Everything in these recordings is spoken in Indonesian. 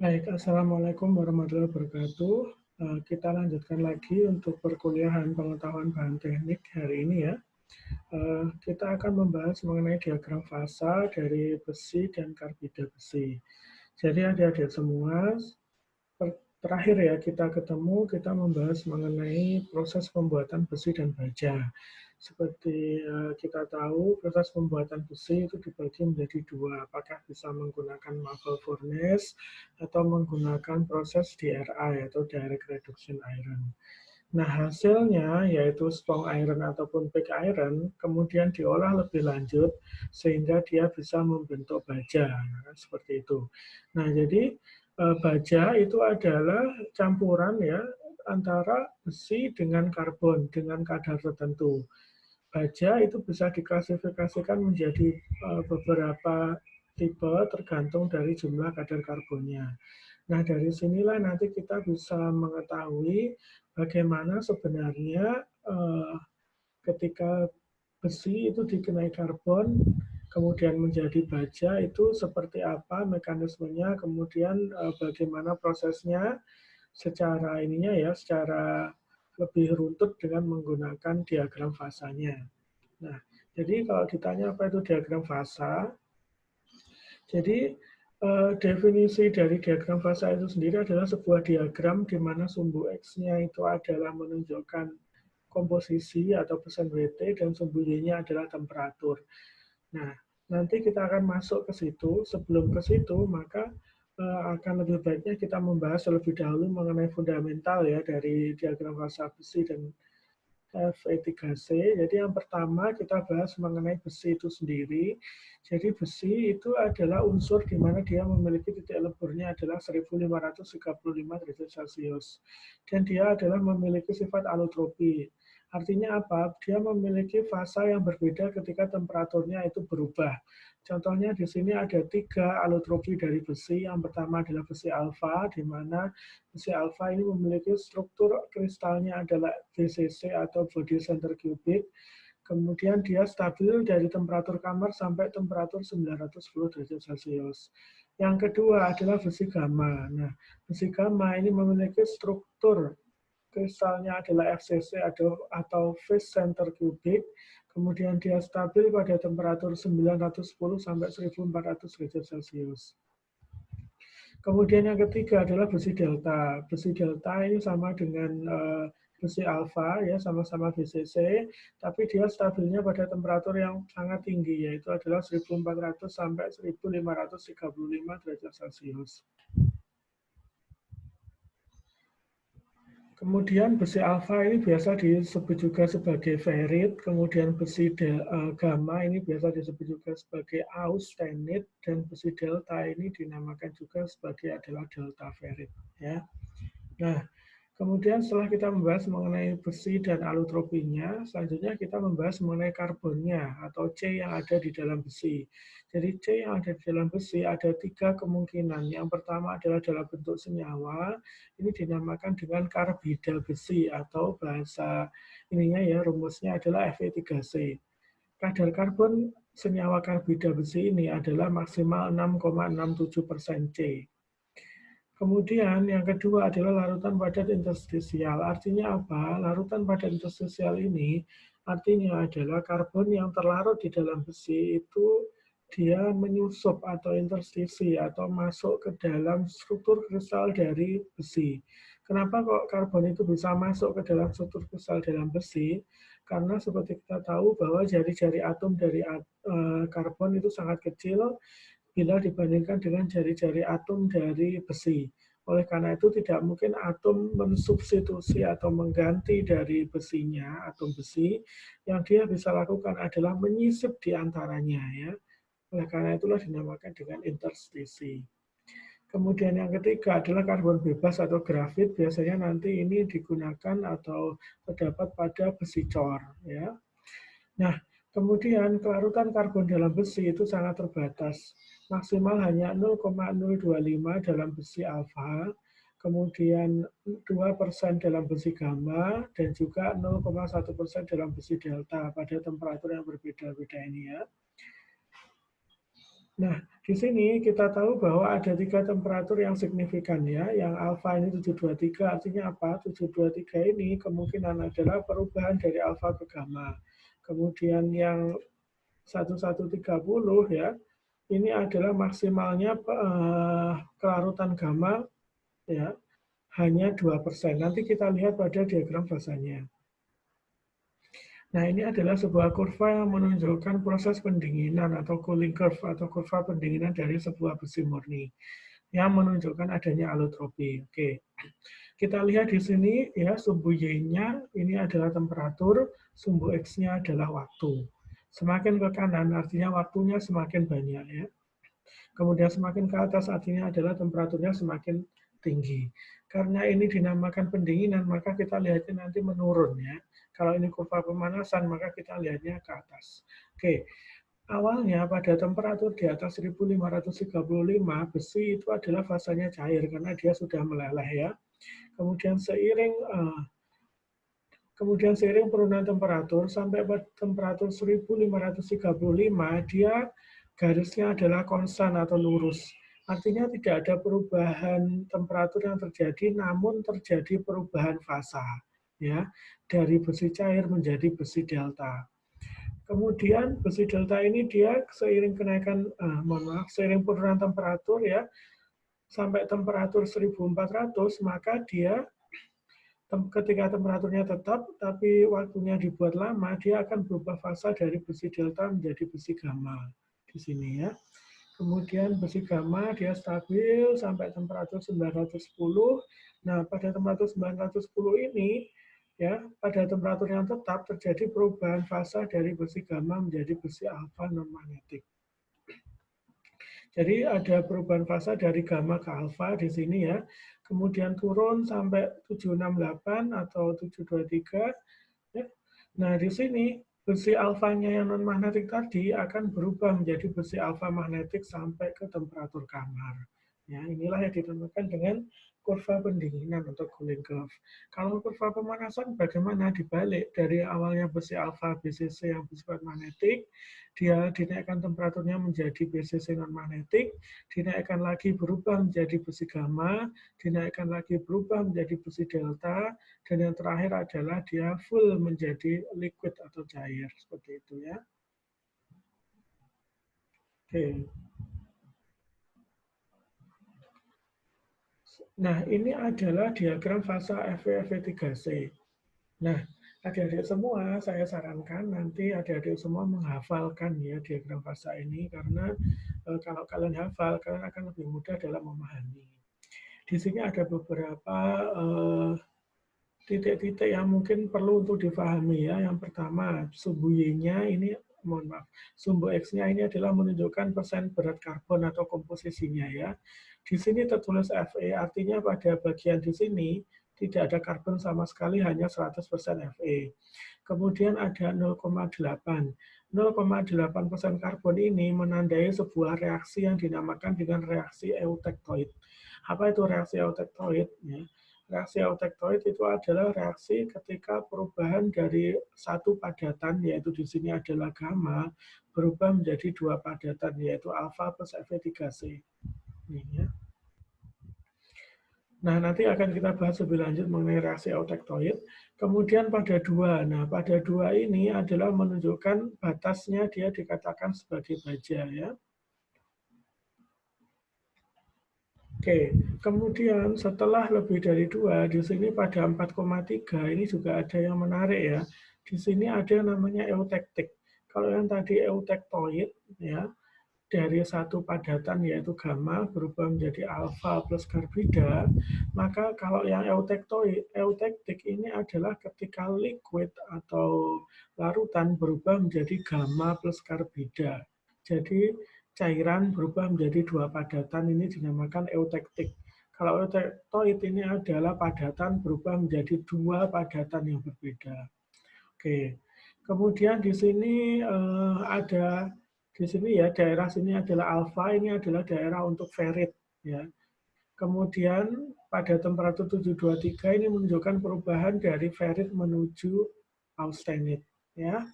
Baik, Assalamualaikum warahmatullahi wabarakatuh. Kita lanjutkan lagi untuk perkuliahan pengetahuan bahan teknik hari ini ya. Kita akan membahas mengenai diagram fasa dari besi dan karbida besi. Jadi adik-adik semua, terakhir ya kita ketemu, kita membahas mengenai proses pembuatan besi dan baja. Seperti kita tahu, proses pembuatan besi itu dibagi menjadi dua, apakah bisa menggunakan Marble Furnace atau menggunakan proses DRI atau Direct Reduction Iron. Nah, hasilnya yaitu strong iron ataupun pig iron kemudian diolah lebih lanjut sehingga dia bisa membentuk baja, seperti itu. Nah, jadi baja itu adalah campuran ya antara besi dengan karbon dengan kadar tertentu. Baja itu bisa diklasifikasikan menjadi beberapa tipe tergantung dari jumlah kadar karbonnya. Nah, dari sinilah nanti kita bisa mengetahui bagaimana sebenarnya ketika besi itu dikenai karbon, kemudian menjadi baja itu seperti apa mekanismenya, kemudian bagaimana prosesnya secara ininya ya, secara lebih runtut dengan menggunakan diagram fasanya. Nah, jadi kalau ditanya apa itu diagram fasa, jadi definisi dari diagram fasa itu sendiri adalah sebuah diagram di mana sumbu X-nya itu adalah menunjukkan komposisi atau persen WT dan sumbu Y-nya adalah temperatur. Nah, nanti kita akan masuk ke situ. Sebelum ke situ, maka akan lebih baiknya kita membahas terlebih dahulu mengenai fundamental ya dari diagram fasa besi dan Fe3C. Jadi yang pertama kita bahas mengenai besi itu sendiri. Jadi besi itu adalah unsur di mana dia memiliki titik leburnya adalah 1535 derajat Celcius. Dan dia adalah memiliki sifat alotropi. Artinya apa? Dia memiliki fasa yang berbeda ketika temperaturnya itu berubah. Contohnya di sini ada 3 alotropi dari besi. Yang pertama adalah besi alfa, di mana besi alfa ini memiliki struktur kristalnya adalah BCC atau body center cubic. Kemudian dia stabil dari temperatur kamar sampai temperatur 910 derajat Celcius. Yang kedua adalah besi gamma. Nah, besi gamma ini memiliki struktur kristalnya adalah FCC atau phase center cubic. Kemudian dia stabil pada temperatur 910 sampai 1400 derajat Celcius. Kemudian yang ketiga adalah besi delta. Besi delta ini sama dengan besi alfa, ya sama-sama BCC, tapi dia stabilnya pada temperatur yang sangat tinggi, yaitu adalah 1400 sampai 1535 derajat Celcius. Kemudian besi alfa ini biasa disebut juga sebagai ferrit, kemudian besi gamma ini biasa disebut juga sebagai austenit, dan besi delta ini dinamakan juga sebagai adalah delta ferrit. Ya. Nah, kemudian setelah kita membahas mengenai besi dan alotropinya, selanjutnya kita membahas mengenai karbonnya atau C yang ada di dalam besi. Jadi C yang ada di dalam besi ada 3 kemungkinan. Yang pertama adalah dalam bentuk senyawa, ini dinamakan dengan karbida besi atau bahasa ininya ya rumusnya adalah Fe3C. Kadar karbon senyawa karbida besi ini adalah maksimal 6,67% C. Kemudian yang kedua adalah larutan padat interstisial. Artinya apa? Larutan padat interstisial ini artinya adalah karbon yang terlarut di dalam besi itu dia menyusup atau interstisi atau masuk ke dalam struktur kristal dari besi. Kenapa kok karbon itu bisa masuk ke dalam struktur kristal dalam besi? Karena seperti kita tahu bahwa jari-jari atom dari karbon itu sangat kecil bila dibandingkan dengan jari-jari atom dari besi. Oleh karena itu tidak mungkin atom mensubstitusi atau mengganti dari besinya, atom besi, yang dia bisa lakukan adalah menyisip di antaranya. Ya. Oleh karena itulah dinamakan dengan interstisi. Kemudian yang ketiga adalah karbon bebas atau grafit, biasanya nanti ini digunakan atau terdapat pada besi cor. Ya. Nah, kemudian kelarutan karbon dalam besi itu sangat terbatas. Maksimal hanya 0,025 dalam besi alfa, kemudian 2% dalam besi gamma, dan juga 0,1% dalam besi delta pada temperatur yang berbeda-beda ini ya. Nah, di sini kita tahu bahwa ada 3 temperatur yang signifikan ya. Yang alfa ini 723 artinya apa? 723 ini kemungkinan adalah perubahan dari alfa ke gamma. Kemudian yang 1130 ya, ini adalah maksimalnya kelarutan gamma ya, hanya 2%. Nanti kita lihat pada diagram fasanya. Nah, ini adalah sebuah kurva yang menunjukkan proses pendinginan atau cooling curve atau kurva pendinginan dari sebuah besi murni yang menunjukkan adanya alotropi. Oke. Kita lihat di sini ya, sumbu Y-nya ini adalah temperatur, sumbu X-nya adalah waktu. Semakin ke kanan artinya waktunya semakin banyak ya. Kemudian semakin ke atas artinya adalah temperaturnya semakin tinggi. Karena ini dinamakan pendinginan, maka kita lihatnya nanti menurun ya. Kalau ini kurva pemanasan, maka kita lihatnya ke atas. Oke, awalnya pada temperatur di atas 1535, besi itu adalah fasanya cair karena dia sudah meleleh ya. Kemudian seiring penurunan temperatur sampai pada temperatur 1535, dia garisnya adalah konstan atau lurus. Artinya tidak ada perubahan temperatur yang terjadi, namun terjadi perubahan fasa ya, dari besi cair menjadi besi delta. Kemudian besi delta ini dia seiring seiring penurunan temperatur ya, sampai temperatur 1400, maka dia ketika temperaturnya tetap tapi waktunya dibuat lama, dia akan berubah fasa dari besi delta menjadi besi gamma di sini ya. Kemudian besi gamma dia stabil sampai temperatur 910. Nah, pada temperatur 910 ini ya, pada temperatur yang tetap terjadi perubahan fasa dari besi gamma menjadi besi alfa non magnetik. Jadi ada perubahan fasa dari gamma ke alfa di sini ya. Kemudian turun sampai 768 atau 723. Ya. Nah, di sini besi alfanya yang non magnetik tadi akan berubah menjadi besi alfa magnetik sampai ke temperatur kamar. Ya, inilah yang dinamakan dengan kurva pendinginan atau cooling curve. Kalau kurva pemanasan bagaimana dibalik dari awalnya besi alfa BCC yang bersifat magnetik, dia dinaikkan temperaturnya menjadi BCC non magnetik, dinaikkan lagi berubah menjadi besi gamma, dinaikkan lagi berubah menjadi besi delta, dan yang terakhir adalah dia full menjadi liquid atau cair seperti itu ya. Oke. Nah, ini adalah diagram fasa FV3C. Nah, adik-adik semua, saya sarankan nanti adik-adik semua menghafalkan ya diagram fasa ini, karena kalau kalian hafal, kalian akan lebih mudah dalam memahami. Di sini ada beberapa titik-titik yang mungkin perlu untuk difahami ya. Yang pertama, sumbu Y-nya ini, mohon maaf, sumbu X-nya ini adalah menunjukkan persen berat karbon atau komposisinya ya. Di sini tertulis Fe, artinya pada bagian di sini tidak ada karbon sama sekali, hanya 100% Fe. Kemudian ada 0,8. 0,8% karbon ini menandai sebuah reaksi yang dinamakan dengan reaksi eutektoid. Apa itu reaksi eutektoid? Ya. Reaksi eutektoid itu adalah reaksi ketika perubahan dari satu padatan, yaitu di sini adalah gamma, berubah menjadi dua padatan, yaitu alfa plus Fe3C. Ini, ya. Nah, nanti akan kita bahas lebih lanjut mengenai reaksi eutektoid. Kemudian pada dua. Nah, pada dua ini adalah menunjukkan batasnya dia dikatakan sebagai baja ya. Oke, kemudian setelah lebih dari 2, di sini pada 4,3 ini juga ada yang menarik ya. Di sini ada yang namanya eutektik. Kalau yang tadi eutektoid ya, dari satu padatan yaitu gamma berubah menjadi alfa plus karbida, maka kalau yang eutektik ini adalah ketika liquid atau larutan berubah menjadi gamma plus karbida. Jadi cairan berubah menjadi dua padatan, ini dinamakan eutektik. Kalau eutektoid ini adalah padatan berubah menjadi dua padatan yang berbeda. Oke. Kemudian di sini ada di sini ya, daerah sini adalah alfa, ini adalah daerah untuk ferrit ya. Kemudian pada temperatur 723 ini menunjukkan perubahan dari ferrit menuju austenit ya.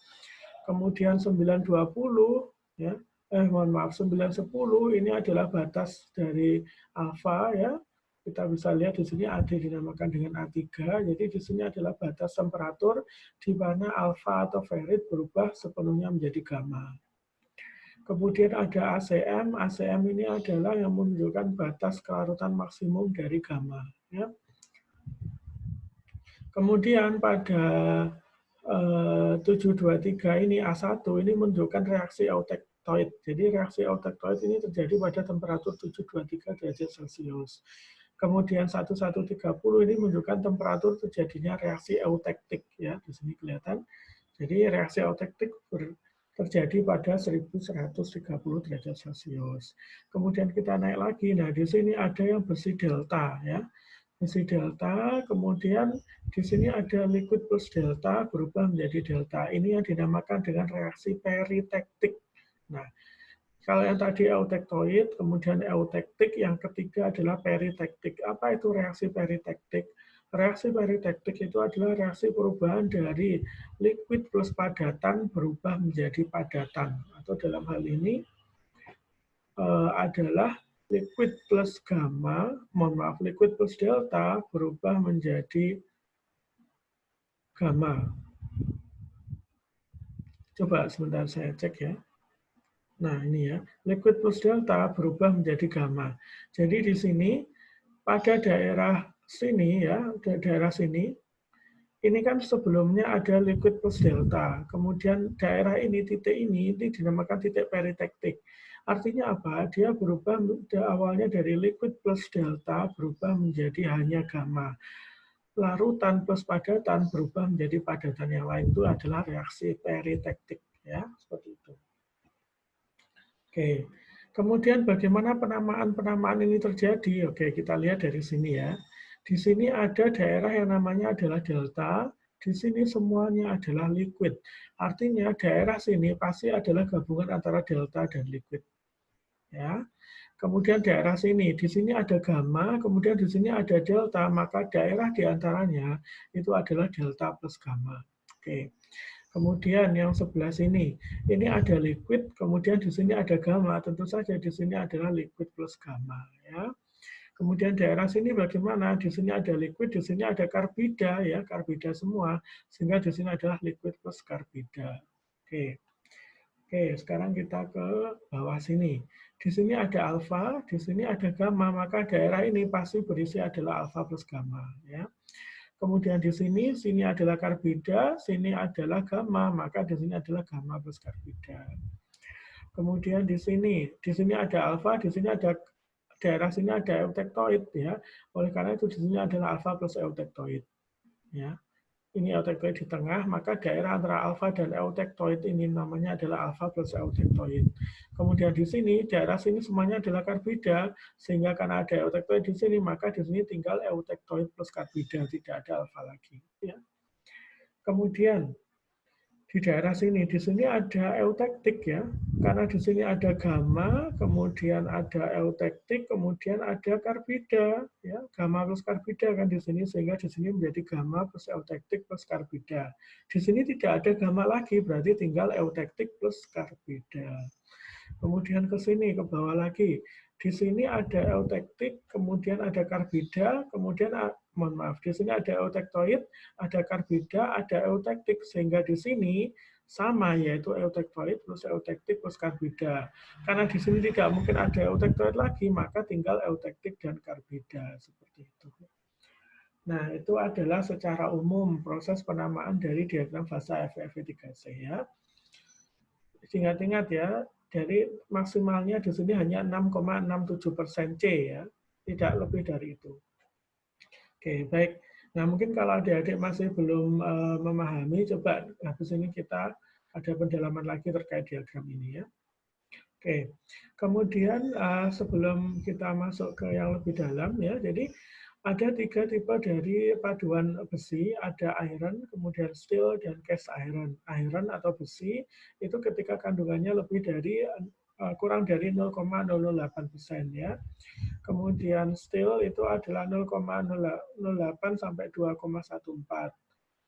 Kemudian 920 ya. mohon maaf, 910 ini adalah batas dari alfa ya. Kita bisa lihat di sini AD dinamakan dengan A3, jadi di sini adalah batas temperatur di mana alfa atau ferrit berubah sepenuhnya menjadi gamma. Kemudian ada ACM. ACM ini adalah yang menunjukkan batas kelarutan maksimum dari gamma. Ya. Kemudian pada 723 ini A1 ini menunjukkan reaksi eutektoid. Jadi reaksi eutektoid ini terjadi pada temperatur 723 derajat Celcius. Kemudian 1130 ini menunjukkan temperatur terjadinya reaksi eutektik ya, di sini kelihatan. Jadi reaksi eutektik terjadi pada 1130 derajat Celcius. Kemudian kita naik lagi. Nah, di sini ada yang besi delta ya. Besi delta, kemudian di sini ada liquid plus delta berubah menjadi delta. Ini yang dinamakan dengan reaksi peritektik. Nah, kalau yang tadi eutektoid, kemudian eutektik, yang ketiga adalah peritektik. Apa itu reaksi peritektik? Reaksi peritektik itu adalah reaksi perubahan dari liquid plus padatan berubah menjadi padatan. Atau dalam hal ini adalah liquid plus gamma, mohon maaf, liquid plus delta berubah menjadi gamma. Coba sebentar saya cek ya. Nah ini ya, liquid plus delta berubah menjadi gamma. Jadi di sini pada daerah sini ya, daerah sini, ini kan sebelumnya ada liquid plus delta. Kemudian daerah ini, titik ini dinamakan titik peritektik. Artinya apa? Dia berubah awalnya dari liquid plus delta berubah menjadi hanya gamma. Larutan plus padatan berubah menjadi padatan yang lain, itu adalah reaksi peritektik ya, seperti itu. Oke. Kemudian bagaimana penamaan ini terjadi? Oke, kita lihat dari sini ya. Di sini ada daerah yang namanya adalah delta, di sini semuanya adalah liquid. Artinya daerah sini pasti adalah gabungan antara delta dan liquid. Ya. Kemudian daerah sini, di sini ada gamma, kemudian di sini ada delta, maka daerah di antaranya itu adalah delta plus gamma. Oke. Kemudian yang sebelah sini, ini ada liquid, kemudian di sini ada gamma, tentu saja di sini adalah liquid plus gamma. Ya. Kemudian daerah sini bagaimana? Di sini ada liquid, di sini ada karbida, ya karbida semua, sehingga di sini adalah liquid plus karbida. Oke. Oke, sekarang kita ke bawah sini. Di sini ada alfa, di sini ada gamma, maka daerah ini pasti berisi adalah alfa plus gamma. Ya. Kemudian di sini adalah karbida, sini adalah gamma, maka di sini adalah gamma plus karbida. Kemudian di sini ada alfa, di sini ada daerah sini ada eutektoid ya. Oleh karena itu di sini adalah alfa plus eutektoid. Ya. Ini eutektoid di tengah, maka daerah antara alfa dan eutektoid ini namanya adalah alfa plus eutektoid. Kemudian di sini, daerah sini semuanya adalah karbida, sehingga karena ada eutektoid di sini, maka di sini tinggal eutektoid plus karbida, tidak ada alfa lagi. Ya. Kemudian di daerah sini ada eutektik ya, karena di sini ada gamma, kemudian ada eutektik, kemudian ada karbida, ya gamma plus karbida kan di sini, sehingga di sini menjadi gamma plus eutektik plus karbida. Di sini tidak ada gamma lagi, berarti tinggal eutektik plus karbida. Kemudian ke sini, ke bawah lagi. Di sini ada eutektik, kemudian ada karbida, kemudian mohon maaf, di sini ada eutektoid, ada karbida, ada eutektik, sehingga di sini sama, yaitu eutektoid plus eutektik plus karbida. Karena di sini tidak mungkin ada eutektoid lagi, maka tinggal eutektik dan karbida, seperti itu. Nah, itu adalah secara umum proses penamaan dari diagram fasa FeV3C ya. Ingat-ingat ya, dari maksimalnya di sini hanya 6,67% C ya, tidak lebih dari itu. Oke, baik. Nah, mungkin kalau adik-adik masih belum memahami, coba habis ini kita ada pendalaman lagi terkait diagram ini ya. Oke, kemudian sebelum kita masuk ke yang lebih dalam ya, jadi ada 3 tipe dari paduan besi, ada iron, kemudian steel, dan cast iron. Iron atau besi itu ketika kandungannya lebih dari kurang dari 0,008% ya. Kemudian steel itu adalah 0,08 sampai 2,14.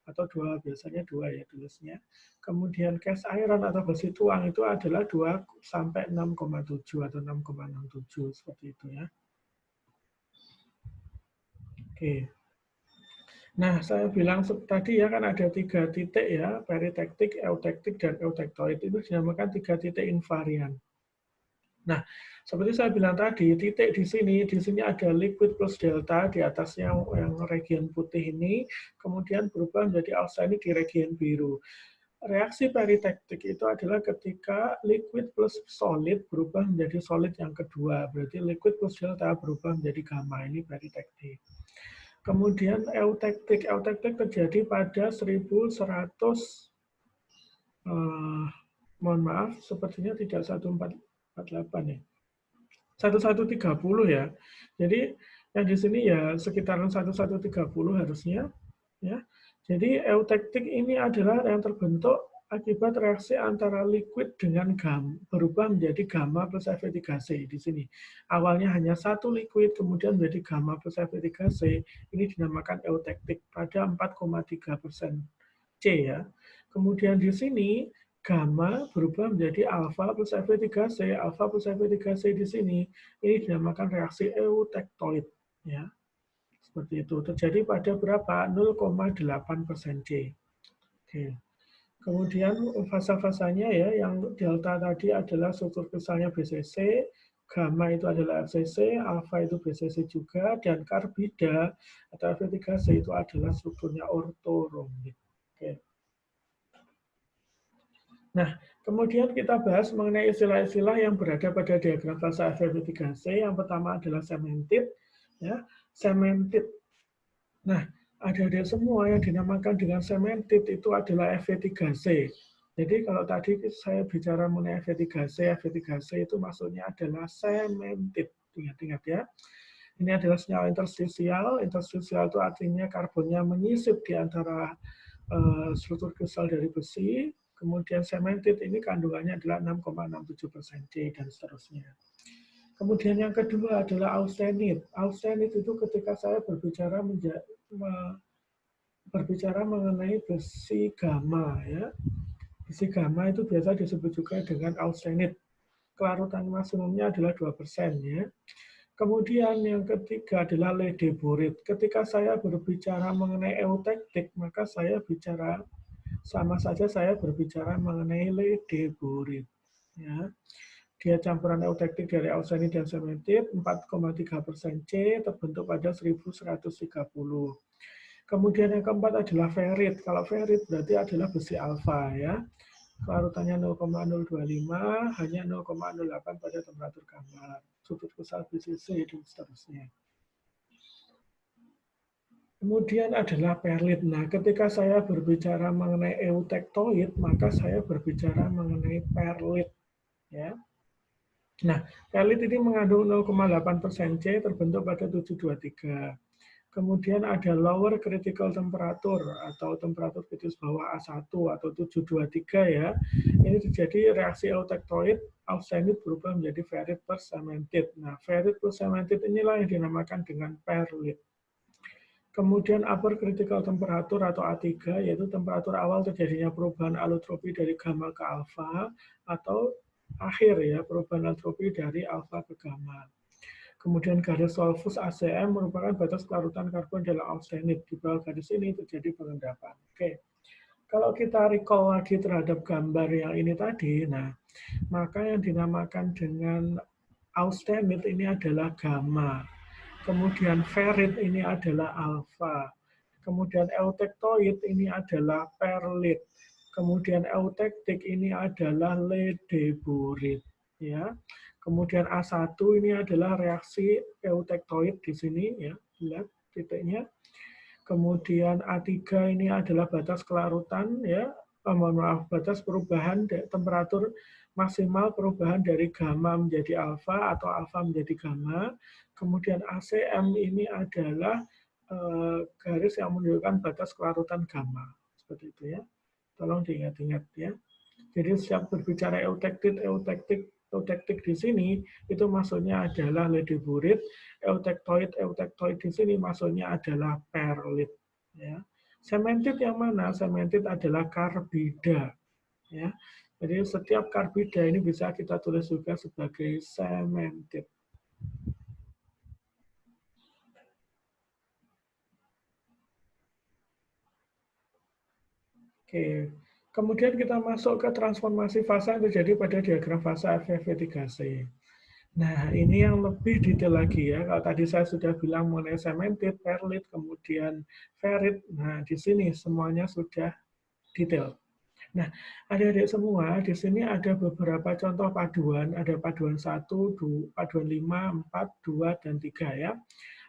atau 2, biasanya 2 ya tulisnya. Kemudian cast iron atau besi tuang itu adalah 2 sampai 6,7 atau 6,67 seperti itu ya. Oke. Nah, saya bilang tadi ya kan ada 3 titik ya, peritektik, eutektik, dan eutektoid. Itu dinamakan 3 titik invarian. Nah, seperti saya bilang tadi, titik di sini ada liquid plus delta, di atasnya yang region putih ini, kemudian berubah menjadi arsenic di region biru. Reaksi peritektik itu adalah ketika liquid plus solid berubah menjadi solid yang kedua, berarti liquid plus delta berubah menjadi gamma, ini peritektik. Kemudian eutektik terjadi pada 1100, mohon maaf, sepertinya tidak 1448 ya, 1130 ya. Jadi yang di sini ya sekitaran 1130 harusnya ya. Jadi eutektik ini adalah yang terbentuk akibat reaksi antara liquid dengan berubah menjadi gamma plus Fe3C di sini. Awalnya hanya satu liquid, kemudian menjadi gamma plus Fe3C. Ini dinamakan eutektik pada 4,3% C ya. Kemudian di sini gamma berubah menjadi alfa plus Fe3C. Alfa plus Fe3C di sini ini dinamakan reaksi eutektoid ya. Seperti itu. Terjadi pada berapa? 0,8% C. Oke. Kemudian fasa-fasanya ya, yang delta tadi adalah struktur kristalnya BCC, gamma itu adalah FCC, alfa itu BCC juga, dan karbida atau Fe3C itu adalah strukturnya ortoromбik. Oke. Nah, kemudian kita bahas mengenai istilah-istilah yang berada pada diagram fasa Fe3C. Yang pertama adalah cementite. Ya, cementite. Nah, adik-adik semua yang dinamakan dengan cementite itu adalah Fe3C. Jadi kalau tadi saya bicara mengenai Fe3C itu maksudnya adalah cementite. Ingat-ingat ya. Ini adalah senyawa interstisial. Interstisial itu artinya karbonnya menyisip di antara struktur kristal dari besi. Kemudian cementite ini kandungannya adalah 6,67% C dan seterusnya. Kemudian yang kedua adalah austenit. Austenit itu ketika saya berbicara mengenai besi gamma ya. Besi gamma itu biasa disebut juga dengan austenit. Kelarutan maksimumnya adalah 2% ya. Kemudian yang ketiga adalah ledeborate. Ketika saya berbicara mengenai eutektik, maka saya sama saja saya berbicara mengenai ledeborate ya. Dia campuran eutektik dari austenit dan cementite, 4,3% C, terbentuk pada 1130. Kemudian yang keempat adalah ferrit. Kalau ferrit berarti adalah besi alfa ya. Kelarutannya 0,025, hanya 0,08 pada temperatur kamar. Struktur kristal BCC dan seterusnya. Kemudian adalah perlit. Nah, ketika saya berbicara mengenai eutektoid, maka saya berbicara mengenai perlit ya. Nah, perlit ini mengandung 0,8% C, terbentuk pada 723. Kemudian ada lower critical temperature atau temperatur kritis bawah A1 atau 723 ya. Ini terjadi reaksi eutektoid, austenit berubah menjadi ferrit plus cementite. Nah, ferrit plus cementite inilah yang dinamakan dengan perlit. Kemudian upper critical temperature atau A3 yaitu temperatur awal terjadinya perubahan alotropi dari gamma ke alfa atau akhir ya, perubahan alotropi dari alfa ke gamma. Kemudian garis solvus ACM merupakan batas kelarutan karbon dalam austenit. Di bawah garis ini terjadi pengendapan. Oke. Kalau kita recall lagi terhadap gambar yang ini tadi, nah, maka yang dinamakan dengan austenit ini adalah gamma. Kemudian ferrit ini adalah alfa. Kemudian eutektoid ini adalah perlit. Kemudian eutektik ini adalah ledeborate ya. Kemudian A1 ini adalah reaksi eutektoid di sini ya, lihat titiknya. Kemudian A3 ini adalah batas kelarutan ya, batas perubahan temperatur maksimal perubahan dari gamma menjadi alfa atau alfa menjadi gamma. Kemudian ACM ini adalah garis yang menunjukkan batas kelarutan gamma. Seperti itu ya. Tolong diingat-ingat ya. Jadi setiap berbicara eutektik di sini itu maksudnya adalah ledeborate, eutektoid di sini maksudnya adalah perlit ya. Cemented yang mana? Cemented adalah karbida. Ya. Jadi setiap karbida ini bisa kita tulis juga sebagai cemented. Oke, kemudian kita masuk ke transformasi fasa yang terjadi pada diagram fasa FFV3C. Nah, ini yang lebih detail lagi ya. Kalau tadi saya sudah bilang mengenai cemented, perlit, kemudian ferrit. Nah, di sini semuanya sudah detail. Nah, adik-adik semua, di sini ada beberapa contoh paduan. Ada paduan 1, paduan 5, 4, 2, dan 3 ya.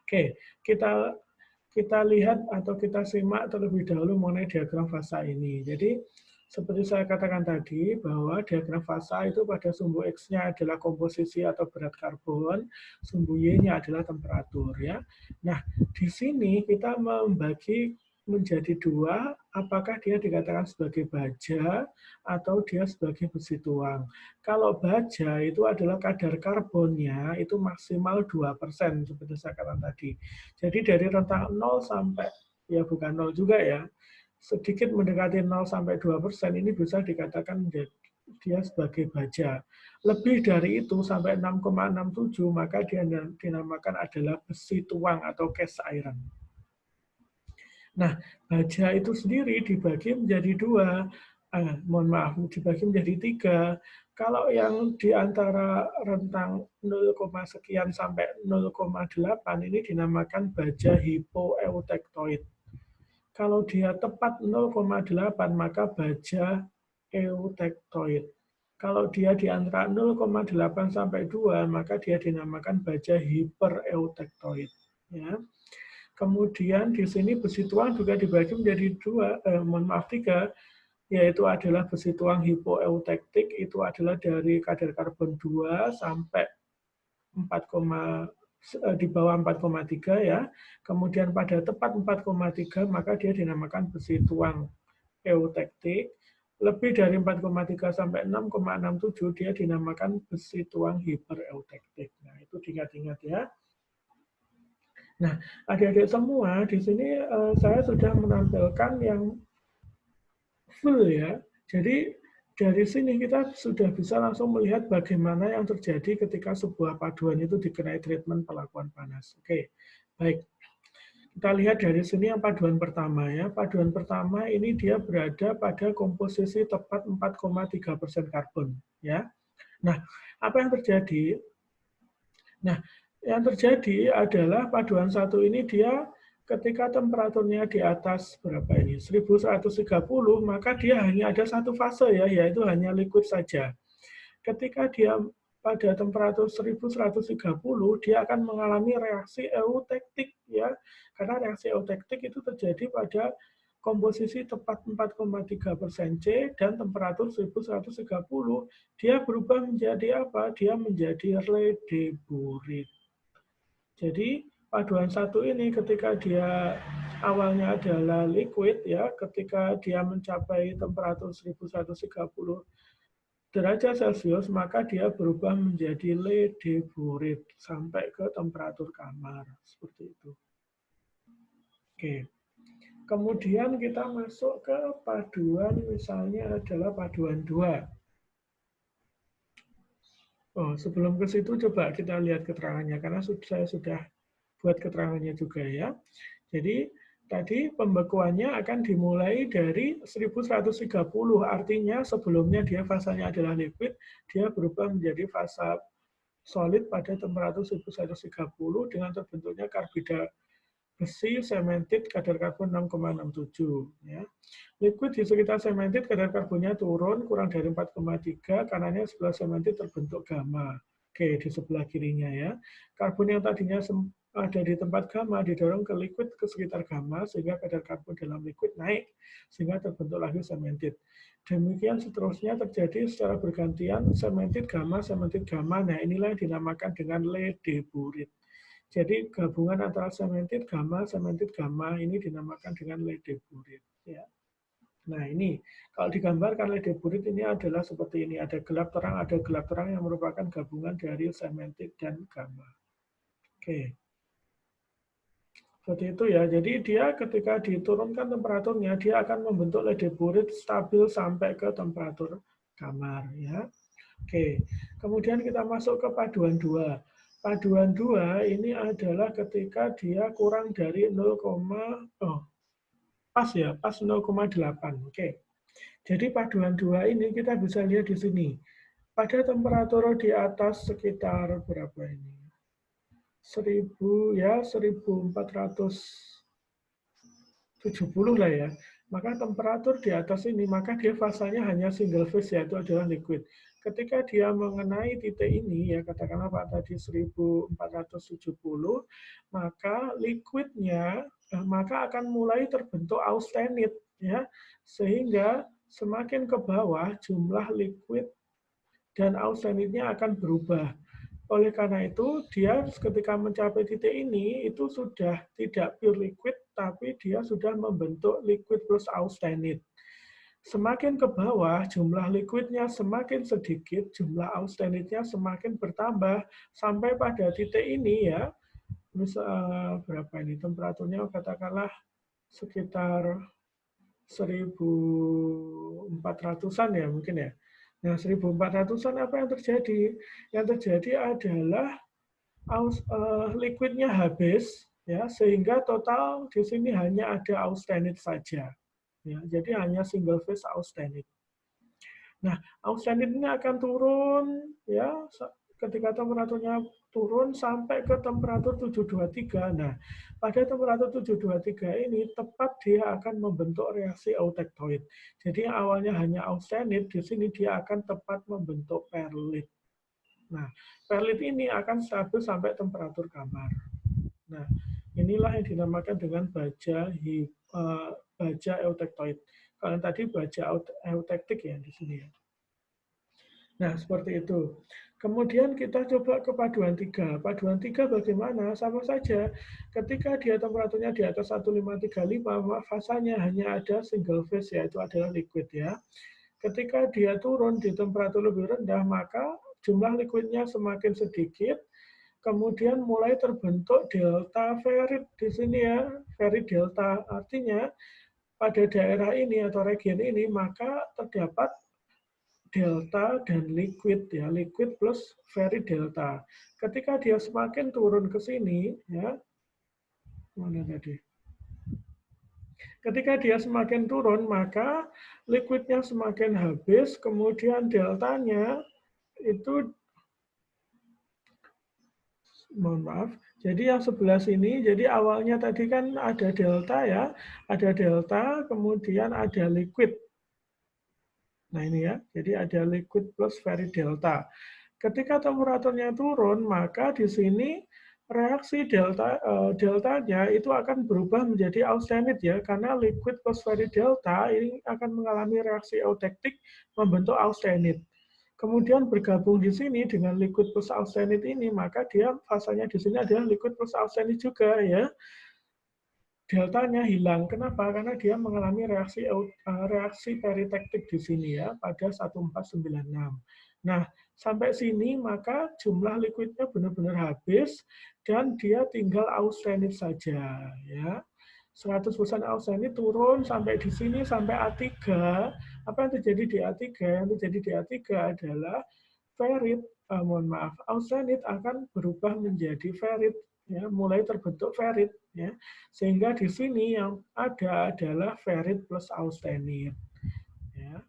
Oke, kita lihat atau kita simak terlebih dahulu mengenai diagram fasa ini. Jadi, seperti saya katakan tadi, bahwa diagram fasa itu pada sumbu X-nya adalah komposisi atau berat karbon, sumbu Y-nya adalah temperatur. Ya. Nah, di sini kita membagi menjadi dua, apakah dia dikatakan sebagai baja atau dia sebagai besi tuang. Kalau baja itu adalah kadar karbonnya itu maksimal 2%, seperti saya katakan tadi. Jadi dari rentang 0 sampai, ya bukan 0 juga ya, sedikit mendekati 0 sampai 2% ini bisa dikatakan dia sebagai baja. Lebih dari itu sampai 6,67 maka dia dinamakan adalah besi tuang atau cast iron. Nah, baja itu sendiri dibagi menjadi dua, dibagi menjadi tiga. Kalau yang di antara rentang 0, sekian sampai 0,8 ini dinamakan baja hipoeutektoid. Kalau dia tepat 0,8 maka baja eutektoid. Kalau dia di antara 0,8 sampai 2 maka dia dinamakan baja hipereutektoid. Ya. Kemudian di sini besi tuang juga dibagi menjadi tiga, yaitu adalah besi tuang hipoeutektik, itu adalah dari kadar karbon 2 sampai 4, di bawah 4,3 ya. Kemudian pada tepat 4,3 maka dia dinamakan besi tuang eutektik. Lebih dari 4,3 sampai 6,67 dia dinamakan besi tuang hipereutektik. Nah, itu diingat-ingat ya. Nah, adik-adik semua, di sini saya sudah menampilkan yang full ya. Jadi dari sini kita sudah bisa langsung melihat bagaimana yang terjadi ketika sebuah paduan itu dikenai treatment perlakuan panas. Oke, baik. Kita lihat dari sini yang paduan pertama ya. Paduan pertama ini dia berada pada komposisi tepat 4,3% karbon ya. Nah, apa yang terjadi? Nah, yang terjadi adalah paduan satu ini dia ketika temperaturnya di atas berapa ini? 1130, maka dia hanya ada satu fase ya, yaitu hanya liquid saja. Ketika dia pada temperatur 1130, dia akan mengalami reaksi eutektik ya. Karena reaksi eutektik itu terjadi pada komposisi tepat 4,3% C dan temperatur 1130, dia berubah menjadi apa? Dia menjadi ledeburit. Jadi paduan satu ini ketika dia awalnya adalah liquid ya, ketika dia mencapai temperatur 1130 derajat Celcius, maka dia berubah menjadi ledeburit sampai ke temperatur kamar seperti itu. Oke. Kemudian kita masuk ke paduan, misalnya adalah paduan 2. Oh, sebelum ke situ coba kita lihat keterangannya, karena saya sudah buat keterangannya juga ya. Jadi tadi pembekuannya akan dimulai dari 1130, artinya sebelumnya dia fasanya adalah liquid, dia berubah menjadi fasa solid pada temperatur 1130 dengan terbentuknya karbida besi cemented kadar karbon 6,67 ya. Liquid di sekitar cemented kadar karbonnya turun kurang dari 4,3 karenanya sebelah cemented terbentuk gamma. Oke, di sebelah kirinya ya. Karbon yang tadinya ada di tempat gamma didorong ke liquid ke sekitar gamma sehingga kadar karbon dalam liquid naik sehingga terbentuk lagi cemented. Demikian seterusnya terjadi secara bergantian cemented gamma, cemented gamma. Nah, inilah yang dinamakan dengan ledeburit. Jadi gabungan antara cemented gamma ini dinamakan dengan ledeburit. Ya. Nah ini, kalau digambarkan ledeburit ini adalah seperti ini. Ada gelap terang yang merupakan gabungan dari cemented dan gamma. Oke. Seperti itu ya. Jadi dia ketika diturunkan temperaturnya, dia akan membentuk ledeburit stabil sampai ke temperatur kamar ya. Oke. Kemudian kita masuk ke paduan 2. Paduan 2 ini adalah ketika dia kurang dari 0, pas ya, pas 0,8. Oke. Jadi paduan 2 ini kita bisa lihat di sini. Pada temperatur di atas sekitar berapa ini? 1000 ya, 1470 lah ya. Maka temperatur di atas ini, maka dia fasanya hanya single phase, yaitu adalah liquid. Ketika dia mengenai titik ini, ya katakanlah Pak tadi 1470, maka liquidnya, maka akan mulai terbentuk austenit, ya, sehingga semakin ke bawah jumlah liquid dan austenitnya akan berubah. Oleh karena itu, dia ketika mencapai titik ini, itu sudah tidak pure liquid, tapi dia sudah membentuk liquid plus austenit. Semakin ke bawah, jumlah liquidnya semakin sedikit, jumlah austenitnya semakin bertambah, sampai pada titik ini ya, misal berapa ini, temperaturnya katakanlah sekitar 1400-an ya mungkin ya. Nah, 1400-an apa yang terjadi? Yang terjadi adalah liquidnya habis, ya, sehingga total di sini hanya ada austenit saja. Ya, jadi hanya single phase austenit. Nah, austenit ini akan turun, ya, ketika temperaturnya turun sampai ke temperatur 723. Nah, pada temperatur 723 ini tepat dia akan membentuk reaksi eutektoid. Jadi awalnya hanya austenit, di sini dia akan tepat membentuk perlit. Nah, perlit ini akan stabil sampai temperatur kamar. Nah, inilah yang dinamakan dengan baja eutektoid. Kalau tadi baja eutektik ya di sini ya. Nah, seperti itu. Kemudian kita coba ke paduan 3. Paduan 3 bagaimana? Sama saja. Ketika dia temperaturnya di atas 1535, fasanya hanya ada single phase, yaitu adalah liquid ya. Ketika dia turun di temperatur lebih rendah, maka jumlah liquidnya semakin sedikit, kemudian mulai terbentuk delta ferrit di sini ya, ferrit delta. Artinya pada daerah ini atau region ini maka terdapat delta dan liquid ya, liquid plus ferrit delta. Ketika dia semakin turun ke sini ya, mana tadi? Ketika dia semakin turun maka liquidnya semakin habis, kemudian deltanya itu, mohon maaf, jadi yang sebelah sini, jadi awalnya tadi kan ada delta ya, ada delta, kemudian ada liquid. Nah ini ya, jadi ada liquid plus ferrit delta. Ketika temperaturnya turun, maka di sini reaksi deltanya itu akan berubah menjadi austenit ya, karena liquid plus ferrit delta ini akan mengalami reaksi eutektik membentuk austenit. Kemudian bergabung di sini dengan liquid plus austenit ini, maka dia fasanya di sini adalah liquid plus austenit juga ya. Deltanya hilang. Kenapa? Karena dia mengalami reaksi peritektik di sini ya pada 1496. Nah, sampai sini maka jumlah liquidnya benar-benar habis dan dia tinggal austenit saja ya. 100% austenit turun sampai di sini sampai A3. Apa yang terjadi di A3? Yang terjadi di A3 adalah ferrit, mohon maaf, austenit akan berubah menjadi ferrit ya, mulai terbentuk ferrit ya. Sehingga di sini yang ada adalah ferrit plus austenit ya.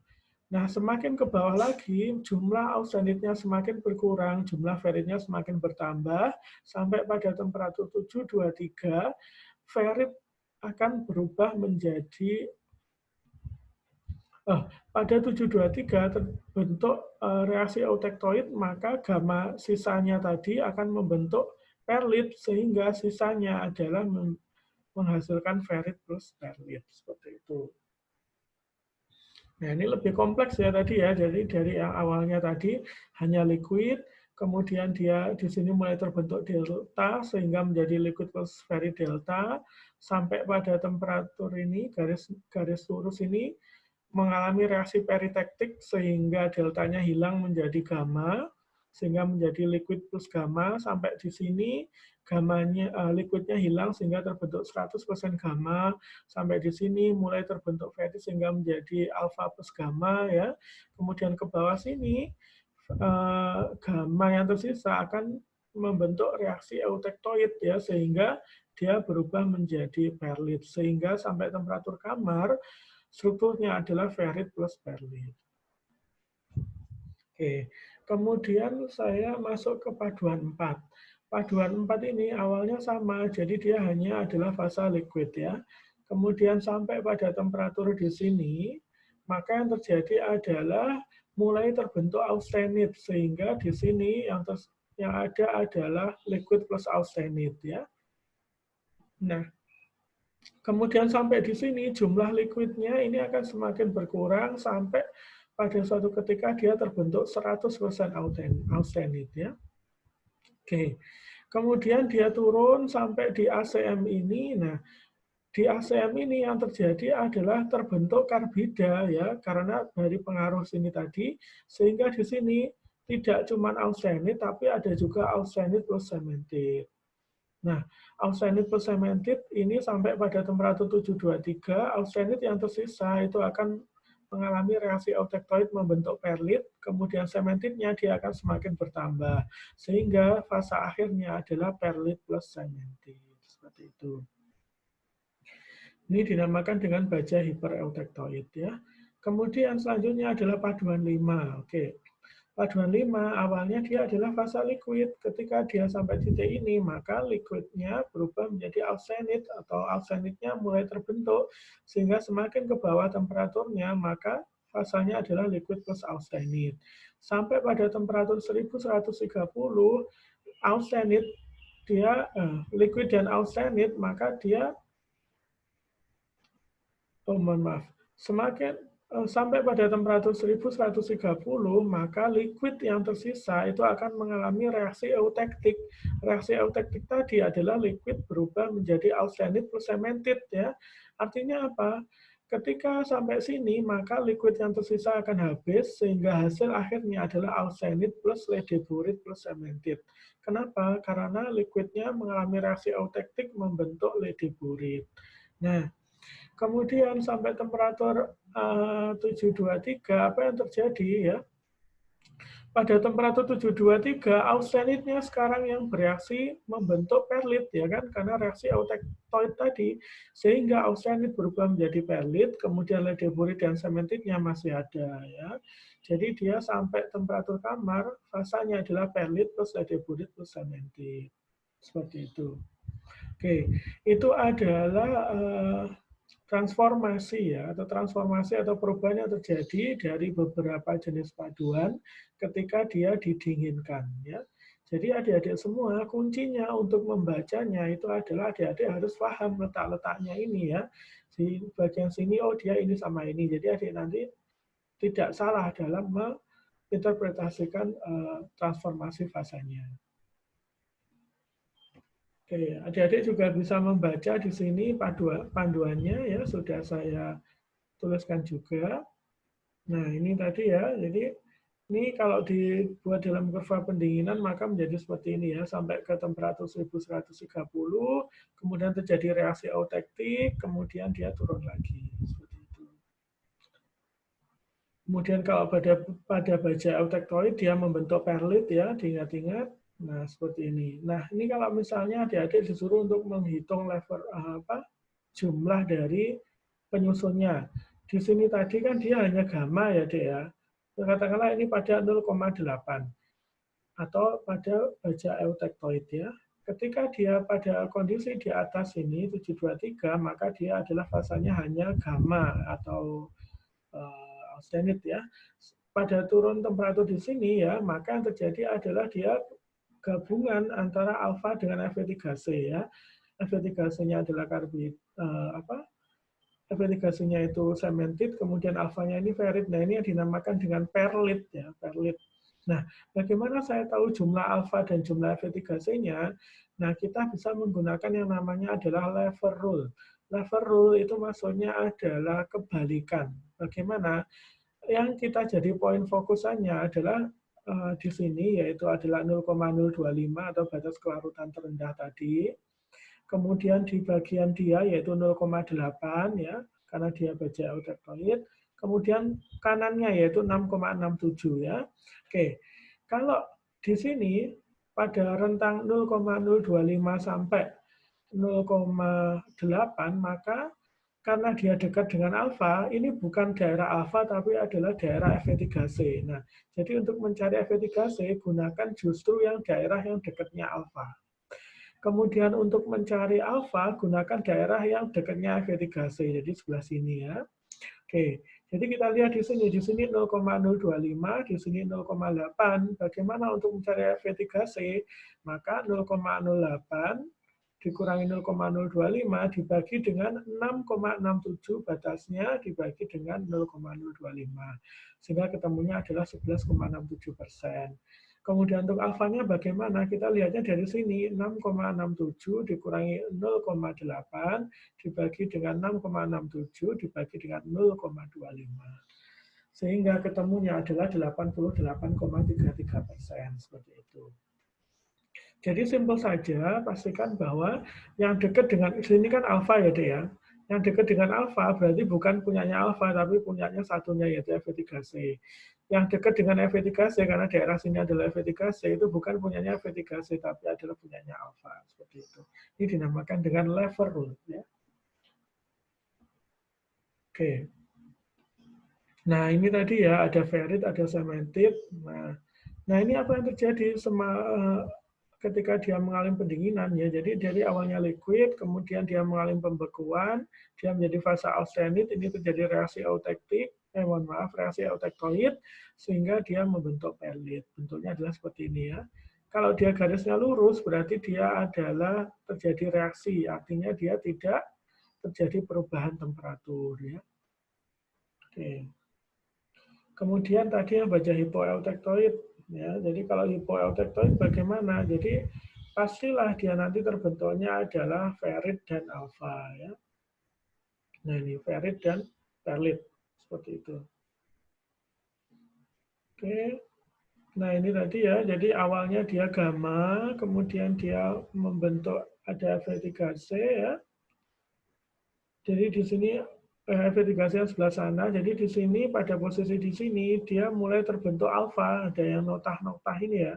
Nah, semakin ke bawah lagi, jumlah austenitnya semakin berkurang, jumlah ferritnya semakin bertambah, sampai pada temperatur 723, ferrit akan berubah menjadi, pada 723 terbentuk reaksi eutektoid, maka gamma sisanya tadi akan membentuk perlit, sehingga sisanya adalah menghasilkan ferrit plus perlit. Seperti itu. Nah, ini lebih kompleks ya tadi ya. Jadi dari yang awalnya tadi hanya liquid, kemudian dia di sini mulai terbentuk delta sehingga menjadi liquid plus ferrit delta, sampai pada temperatur ini garis lurus ini mengalami reaksi peritektik sehingga deltanya hilang menjadi gamma. sehingga menjadi liquid plus gamma. Sampai di sini gamanya liquidnya hilang sehingga terbentuk 100% gamma. Sampai di sini mulai terbentuk fatty sehingga menjadi alpha plus gamma ya. Kemudian ke bawah sini gamma yang tersisa akan membentuk reaksi eutektoid ya, sehingga dia berubah menjadi perlit, sehingga sampai temperatur kamar strukturnya adalah ferrit plus perlit. Oke, kemudian saya masuk ke paduan 4. Paduan 4 ini awalnya sama, jadi dia hanya adalah fasa liquid ya. Kemudian sampai pada temperatur di sini, maka yang terjadi adalah mulai terbentuk austenit, sehingga di sini yang ada adalah liquid plus austenit ya. Nah, kemudian sampai di sini jumlah liquidnya ini akan semakin berkurang sampai pada suatu ketika dia terbentuk 100% austenit ya. Oke. Kemudian dia turun sampai di ACM ini. Nah, di ACM ini yang terjadi adalah terbentuk karbida ya, karena dari pengaruh sini tadi, sehingga di sini tidak cuma austenit tapi ada juga austenit plus sementit. Nah, austenit plus sementit ini sampai pada temperatur 723, austenit yang tersisa itu akan mengalami reaksi eutektoid membentuk perlit, kemudian sementitnya dia akan semakin bertambah, sehingga fase akhirnya adalah perlit plus sementit. Seperti itu. Ini dinamakan dengan baja hipereutektoid ya. Kemudian selanjutnya adalah paduan 5. Oke. Paduan 5 awalnya dia adalah fasa liquid. Ketika dia sampai titik ini, maka liquidnya berubah menjadi austenit atau austenitnya mulai terbentuk, sehingga semakin ke bawah temperaturnya, maka fasanya adalah liquid plus austenit. Sampai pada temperatur 1130, austenit dia liquid dan austenit, maka dia mohon maaf, semakin sampai pada temperatur 1130, maka liquid yang tersisa itu akan mengalami reaksi eutektik. Reaksi eutektik tadi adalah liquid berubah menjadi austenit plus sementit ya. Artinya apa? Ketika sampai sini, maka liquid yang tersisa akan habis, sehingga hasil akhirnya adalah austenit plus ledeburit plus sementit. Kenapa? Karena liquidnya mengalami reaksi eutektik membentuk ledeburit. Nah, kemudian sampai temperatur 723, apa yang terjadi ya? Pada temperatur 723, austenitnya sekarang yang bereaksi membentuk perlit ya kan, karena reaksi eutektoid tadi, sehingga austenit berubah menjadi perlit, kemudian ledeburit dan sementitnya masih ada ya. Jadi dia sampai temperatur kamar, fasanya adalah perlit plus ledeburit plus sementit. Seperti itu. Oke, itu adalah transformasi ya, atau transformasi atau perubahan yang terjadi dari beberapa jenis paduan ketika dia didinginkan ya. Jadi adik-adik semua kuncinya untuk membacanya itu adalah adik-adik harus paham letak-letaknya ini ya. Di bagian sini oh dia ini sama ini. Jadi adik nanti tidak salah dalam menginterpretasikan transformasi fasanya. Oke, adik-adik juga bisa membaca di sini panduannya ya, sudah saya tuliskan juga. Nah, ini tadi ya, jadi ini kalau dibuat dalam kurva pendinginan maka menjadi seperti ini ya, sampai ke temperatur 1130, kemudian terjadi reaksi eutektik, kemudian dia turun lagi. Seperti itu. Kemudian kalau pada baja eutektoid dia membentuk perlit ya, diingat-ingat. Nah, seperti ini. Nah, ini kalau misalnya adik-adik disuruh untuk menghitung level jumlah dari penyusunnya. Di sini tadi kan dia hanya gamma ya, Dek ya. Katakanlah ini pada 0,8 atau pada baja eutektoid ya. Ketika dia pada kondisi di atas ini 723, maka dia adalah fasanya hanya gamma atau austenit ya. Pada turun temperatur di sini ya, maka yang terjadi adalah dia gabungan antara alfa dengan Fe3C ya. Fe3C-nya adalah Fe3C-nya itu sementit, kemudian alfanya ini ferrit. Nah, ini yang dinamakan dengan perlit ya, perlit. Nah, bagaimana saya tahu jumlah alfa dan jumlah Fe3C-nya? Nah, kita bisa menggunakan yang namanya adalah lever rule. Lever rule itu maksudnya adalah kebalikan. Bagaimana? Yang kita jadi poin fokusannya adalah di sini, yaitu adalah 0,025 atau batas kelarutan terendah tadi. Kemudian di bagian dia yaitu 0,8 ya, karena dia baja eutektoid. Kemudian kanannya yaitu 6,67 ya. Oke, kalau di sini pada rentang 0,025 sampai 0,8 maka karena dia dekat dengan alfa, ini bukan daerah alfa tapi adalah daerah Fe3C. Nah, jadi untuk mencari Fe3C gunakan justru yang daerah yang dekatnya alfa. Kemudian untuk mencari alfa gunakan daerah yang dekatnya Fe3C. Jadi sebelah sini ya. Oke, jadi kita lihat di sini 0,025, di sini 0,8. Bagaimana untuk mencari Fe3C? Maka 0,08 dikurangi 0,025 dibagi dengan 6,67 batasnya dibagi dengan 0,025. Sehingga ketemunya adalah 11,67%. Kemudian untuk alfanya bagaimana? Kita lihatnya dari sini 6,67 dikurangi 0,8 dibagi dengan 6,67 dibagi dengan 0,25. Sehingga ketemunya adalah 88,33%. Seperti itu. Jadi simpel saja, pastikan bahwa yang dekat dengan sini kan alfa ya, Dek ya. Yang dekat dengan alfa berarti bukan punyanya alfa, tapi punyanya satunya yaitu Fe3C. Yang dekat dengan Fe3C karena daerah sini adalah Fe3C itu bukan punyanya Fe3C, tapi adalah punyanya alfa. Seperti itu. Ini dinamakan dengan lever rule. Ya. Oke. Nah ini tadi ya ada ferrit, ada cementite. Nah ini apa yang terjadi ketika dia mengalami pendinginan ya. Jadi dari awalnya liquid, kemudian dia mengalami pembekuan, dia menjadi fase austenit, ini terjadi reaksi eutektik, reaksi eutektoid, sehingga dia membentuk perlit. Bentuknya adalah seperti ini ya. Kalau dia garisnya lurus, berarti dia adalah terjadi reaksi, artinya dia tidak terjadi perubahan temperatur ya. Oke. Kemudian tadi yang baca hipoeutektoid ya. Jadi kalau hipoeutektoid bagaimana? Jadi pastilah dia nanti terbentuknya adalah ferrit dan alfa ya. Nah ini ferrit dan perlit seperti itu. Oke. Nah ini tadi ya. Jadi awalnya dia gamma, kemudian dia membentuk ada Fe3C ya. Jadi di sini Fe3C yang sebelah sana. Jadi di sini pada posisi di sini dia mulai terbentuk alfa, ada yang notah-notah ini ya.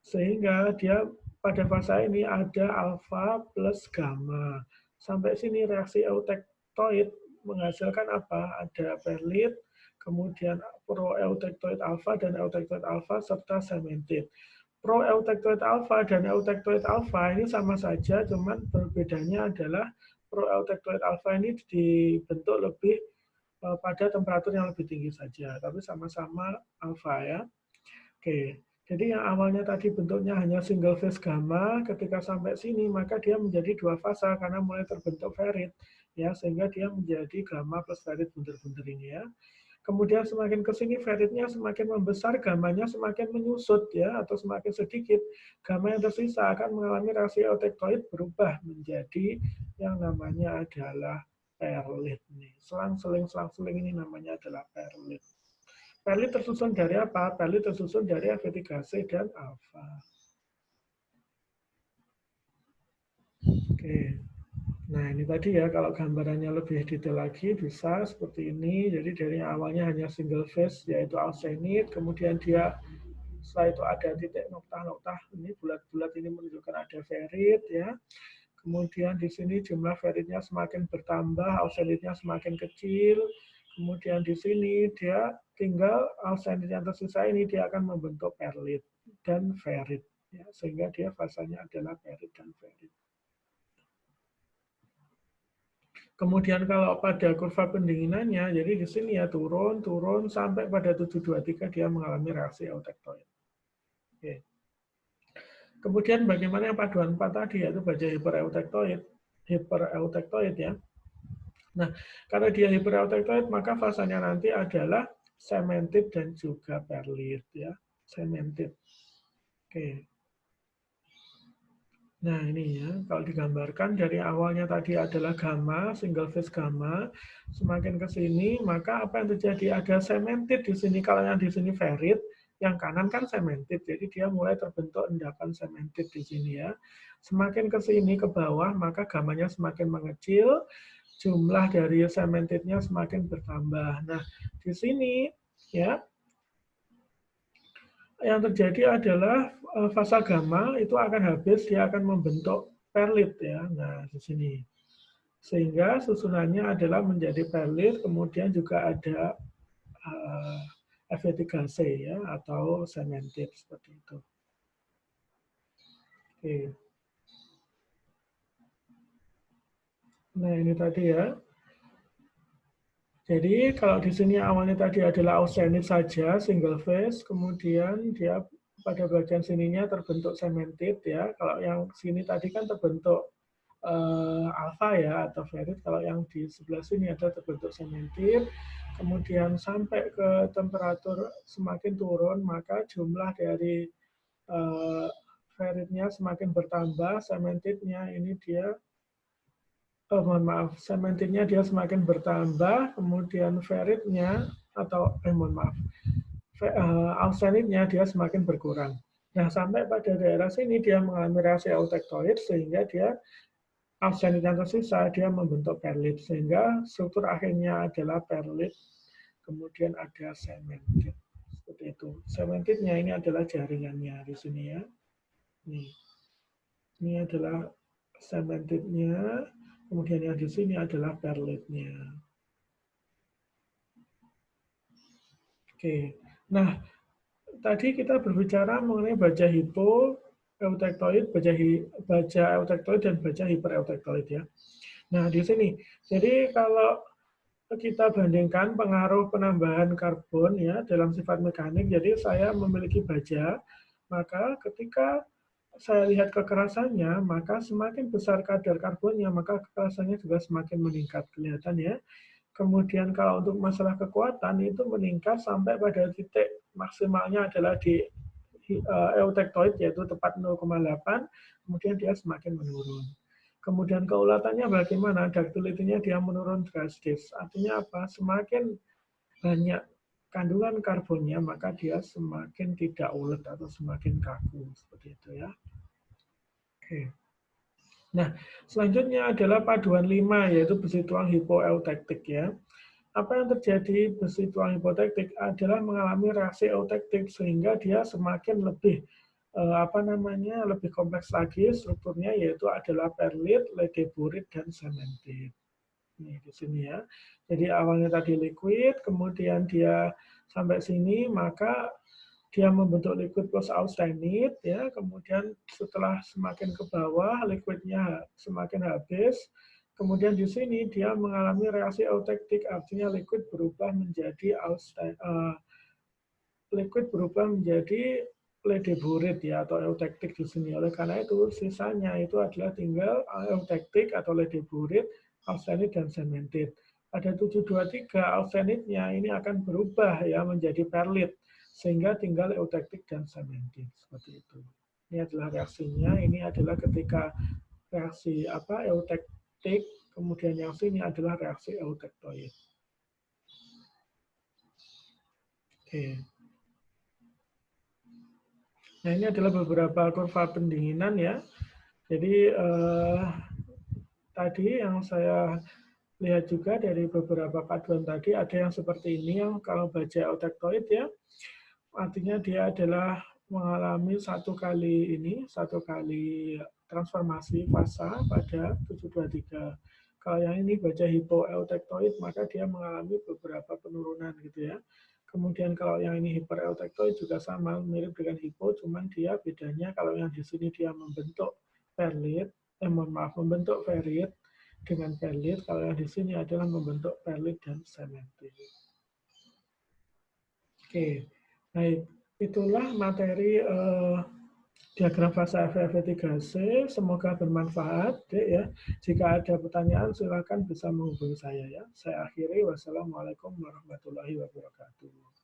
Sehingga dia pada fase ini ada alfa plus gamma. Sampai sini reaksi eutektoid menghasilkan apa? Ada perlit, kemudian pro-eutektoid alfa dan eutektoid alfa serta cementite. Pro-eutektoid alfa dan eutektoid alfa ini sama saja, cuman berbedanya adalah pro-eutektoid alfa ini dibentuk lebih pada temperatur yang lebih tinggi saja, tapi sama-sama alfa ya. Oke, jadi yang awalnya tadi bentuknya hanya single phase gamma, ketika sampai sini maka dia menjadi dua fasa karena mulai terbentuk ferrit ya, sehingga dia menjadi gamma plus ferrit bunder-bunder ini ya. Kemudian semakin ke sini ferritnya semakin membesar, gammanya semakin menyusut ya, atau semakin sedikit. Gamma yang tersisa akan mengalami reaksi eutektoid berubah menjadi yang namanya adalah perlit nih. Selang-seling ini namanya adalah perlit. Perlit tersusun dari apa? Perlit tersusun dari Fe3C dan alfa. Oke. Nah ini tadi ya, kalau gambarannya lebih detail lagi bisa seperti ini. Jadi dari awalnya hanya single phase yaitu austenit, kemudian dia setelah itu ada titik noktah-noktah, ini bulat-bulat ini menunjukkan ada ferrit ya. Kemudian di sini jumlah ferritnya semakin bertambah, austenitnya semakin kecil. Kemudian di sini dia tinggal austenit yang tersisa ini dia akan membentuk perlit dan ferrit ya, sehingga dia fasanya adalah perlit dan ferrit. Kemudian kalau pada kurva pendinginannya, jadi di sini ya turun, sampai pada 723 dia mengalami reaksi eutektoid. Oke. Kemudian bagaimana yang paduan 4 tadi, yaitu baja hipereutektoid ya. Nah, karena dia hipereutektoid, maka fasanya nanti adalah cementite dan juga perlit ya, cementite. Oke. Nah ini ya, kalau digambarkan dari awalnya tadi adalah gamma, single phase gamma, semakin ke sini maka apa yang terjadi? Ada cementite di sini, kalau yang di sini ferrit, Yang kanan kan cemented, jadi dia mulai terbentuk endapan cemented di sini ya. Semakin ke sini ke bawah, maka gamanya semakin mengecil, jumlah dari cementednya semakin bertambah. Nah, di sini ya yang terjadi adalah fasa gamma itu akan habis, dia akan membentuk perlit ya. Nah, di sini. Sehingga susunannya adalah menjadi perlit, kemudian juga ada Fe3C ya atau cemented seperti itu. Oke. Nah, ini tadi ya. Jadi kalau di sini awalnya tadi adalah austenit saja, single phase, kemudian dia pada bagian sininya terbentuk cemented ya. Kalau yang sini tadi kan terbentuk alpha ya atau ferrit. Kalau yang di sebelah sini ada terbentuk cemented. Kemudian sampai ke temperatur semakin turun, maka jumlah dari ferritnya semakin bertambah, cementednya ini dia mohon maaf, cementednya dia semakin bertambah, kemudian ferritnya atau mohon maaf, austenitnya dia semakin berkurang. Nah, sampai pada daerah sini dia mengalami reaksi autektoid sehingga dia austenit yang tersisa dia membentuk perlit sehingga struktur akhirnya adalah perlit, kemudian ada cemented. Seperti itu. Cementednya ini adalah jaringannya di sini ya. Nih. Ini adalah cementednya, kemudian yang di sini adalah perlitnya. Oke, nah tadi kita berbicara mengenai baja hipoeutektoid, baja eutektoid dan baja hipereutektoid ya. Nah di sini, jadi kalau kita bandingkan pengaruh penambahan karbon ya dalam sifat mekanik, jadi saya memiliki baja, maka ketika saya lihat kekerasannya, maka semakin besar kadar karbonnya, maka kekerasannya juga semakin meningkat. Kelihatan ya. Kemudian kalau untuk masalah kekuatan itu meningkat sampai pada titik maksimalnya adalah di eutektoid yaitu tepat 0,8, kemudian dia semakin menurun. Kemudian keulatannya bagaimana? Ductility-nya dia menurun drastis. Artinya apa? Semakin banyak kandungan karbonnya, maka dia semakin tidak ulet atau semakin kaku. Seperti itu ya. Oke. Nah, selanjutnya adalah paduan 5, yaitu besi tuang hipoeutektik ya. Apa yang terjadi besi tuang hipoeutektik adalah mengalami reaksi eutektik sehingga dia semakin lebih lebih kompleks lagi strukturnya, yaitu adalah perlit, ledeburit, dan cemented. Nih di sini ya. Jadi awalnya tadi liquid, kemudian dia sampai sini, maka dia membentuk liquid plus austenit ya, kemudian setelah semakin ke bawah liquidnya semakin habis, kemudian di sini dia mengalami reaksi eutektik, artinya liquid berubah menjadi ledeburit ya atau eutektik di sini. Oleh karena itu sisanya itu adalah tinggal eutektik atau ledeburit, austenit dan cemented. Pada 723 austenitnya ini akan berubah ya menjadi perlit sehingga tinggal eutektik dan cemented seperti itu. Ini adalah reaksinya. Ini adalah ketika reaksi eutektik, kemudian yang sini adalah reaksi eutektoid. Oke. Nah, ini adalah beberapa kurva pendinginan ya. Jadi tadi yang saya lihat juga dari beberapa paduan tadi ada yang seperti ini yang kalau baja eutektoid ya, artinya dia adalah mengalami satu kali transformasi fasa pada 723. Kalau yang ini baja hipoeutektoid maka dia mengalami beberapa penurunan gitu ya. Kemudian kalau yang ini hipereutektoid juga sama, mirip dengan hipo, cuman dia bedanya kalau yang di sini dia membentuk perlit, membentuk ferrit dengan perlit, kalau yang di sini adalah membentuk perlit dan cemented. Oke, baik. Itulah materi diagram fasa FeF3C. Semoga bermanfaat, Dek, ya. Jika ada pertanyaan, silakan bisa menghubungi saya ya. Saya akhiri. Wassalamualaikum warahmatullahi wabarakatuh.